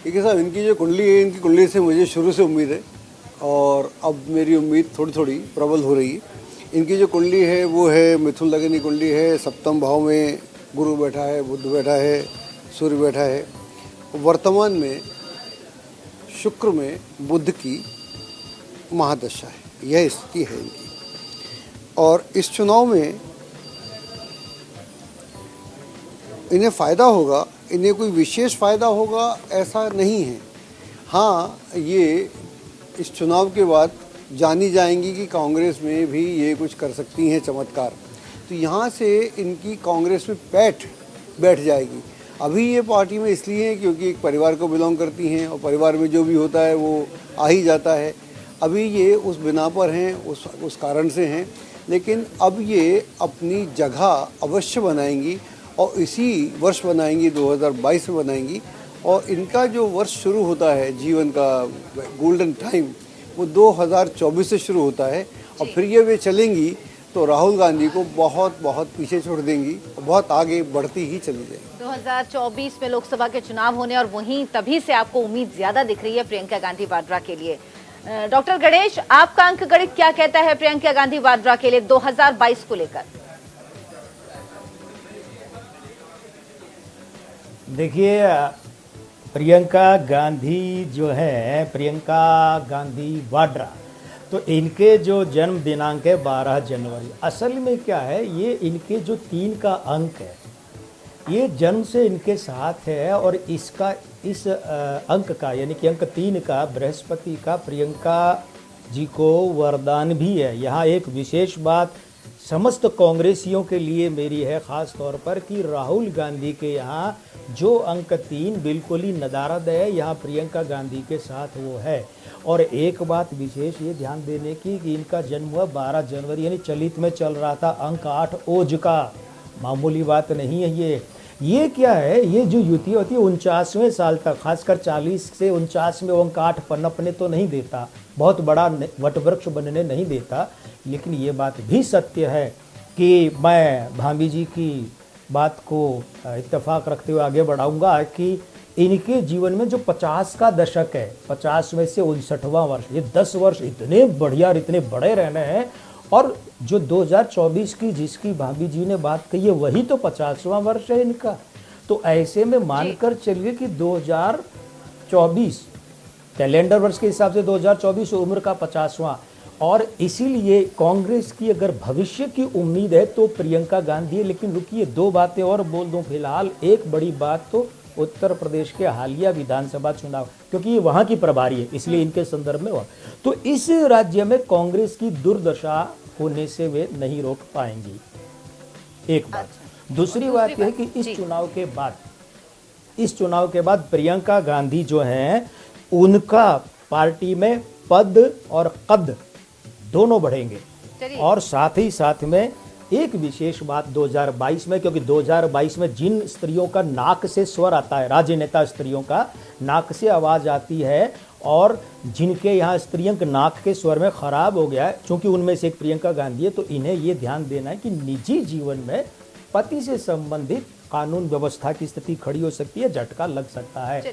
देखिए साहब, इनकी जो कुंडली है, इनकी कुंडली से मुझे शुरू से उम्मीद है और अब मेरी उम्मीद थोड़ी थोड़ी प्रबल हो रही है। इनकी जो कुंडली है वो है मिथुन लगनी कुंडली है। सप्तम भाव में गुरु बैठा है, बुध बैठा है, सूर्य बैठा है। वर्तमान में शुक्र में बुध की महादशा है, यह स्थिति है इनकी। और इस चुनाव में इन्हें फ़ायदा होगा, इन्हें कोई विशेष फ़ायदा होगा ऐसा नहीं है। हाँ, ये इस चुनाव के बाद जानी जाएंगी कि कांग्रेस में भी ये कुछ कर सकती हैं चमत्कार। तो यहाँ से इनकी कांग्रेस में बैठ जाएगी। अभी ये पार्टी में इसलिए है क्योंकि एक परिवार को बिलोंग करती हैं और परिवार में जो भी होता है वो आ ही जाता है। अभी ये उस बिना पर हैं, उस कारण से हैं, लेकिन अब ये अपनी जगह अवश्य बनाएंगी और इसी वर्ष बनाएंगी, 2022 में बनाएंगी। और इनका जो वर्ष शुरू होता है जीवन का गोल्डन टाइम, वो 2024 से शुरू होता है और फिर ये वे चलेंगी तो राहुल गांधी को बहुत बहुत पीछे छोड़ देंगी और बहुत आगे बढ़ती ही चली जाएगी। 2024 में लोकसभा के चुनाव होने और वहीं तभी से आपको उम्मीद ज्यादा दिख रही है प्रियंका गांधी वाड्रा के लिए। डॉक्टर गणेश, आपका अंक गणित क्या कहता है प्रियंका गांधी वाड्रा के लिए 2022 को लेकर? देखिए, प्रियंका गांधी जो है, प्रियंका गांधी वाड्रा, तो इनके जो जन्म दिनांक है 12 जनवरी। असल में क्या है, ये इनके जो 3 का अंक है, ये जन्म से इनके साथ है और इसका इस अंक का यानी कि अंक 3 का बृहस्पति का प्रियंका जी को वरदान भी है। यहाँ एक विशेष बात समस्त कांग्रेसियों के लिए मेरी है ख़ास तौर पर कि राहुल गांधी के यहाँ जो अंक 3 बिल्कुल ही नदारद है, यहाँ प्रियंका गांधी के साथ वो है। और एक बात विशेष ये ध्यान देने की कि इनका जन्म हुआ 12 जनवरी, यानी चलित में चल रहा था अंक 8 ओज का, मामूली बात नहीं है ये क्या है, ये जो युति होती है 49वें साल तक, खासकर 40 से 49 में वो अंक 8 पनपने तो नहीं देता, बहुत बड़ा वटवृक्ष बनने नहीं देता। लेकिन ये बात भी सत्य है कि मैं भाभी जी की बात को इत्तेफाक रखते हुए आगे बढ़ाऊंगा कि इनके जीवन में जो 50 का दशक है, 50 में से 59वां वर्ष, ये 10 वर्ष इतने बढ़िया और इतने बड़े रहने हैं। और जो 2024 की जिसकी भाभी जी ने बात कही है, वही तो 50वां वर्ष है इनका। तो ऐसे में मानकर चलिए कि 2024 कैलेंडर वर्ष के हिसाब से 2024 उम्र का 50वां। और इसीलिए कांग्रेस की अगर भविष्य की उम्मीद है तो प्रियंका गांधी है। लेकिन रुकिए, 2 बातें और बोल दूं फिलहाल। एक बड़ी बात तो उत्तर प्रदेश के हालिया विधानसभा चुनाव, क्योंकि ये वहाँ की प्रभारी है इसलिए इनके संदर्भ में हुआ, तो इस राज्य में कांग्रेस की दुर्दशा होने से वे नहीं रोक पाएंगी, एक बात। दूसरी बात यह है कि इस चुनाव के बाद प्रियंका गांधी जो हैं, उनका पार्टी में पद और कद दोनों बढ़ेंगे। और साथ ही साथ में एक विशेष बात 2022 में, क्योंकि 2022 में जिन स्त्रियों का नाक से स्वर आता है, राजनेता स्त्रियों का नाक से आवाज़ आती है, और जिनके यहाँ स्त्रियंक नाक के स्वर में खराब हो गया है, चूंकि उनमें से एक प्रियंका गांधी है, तो इन्हें ये ध्यान देना है कि निजी जीवन में पति से संबंधित कानून व्यवस्था की स्थिति खड़ी हो सकती है, झटका लग सकता है।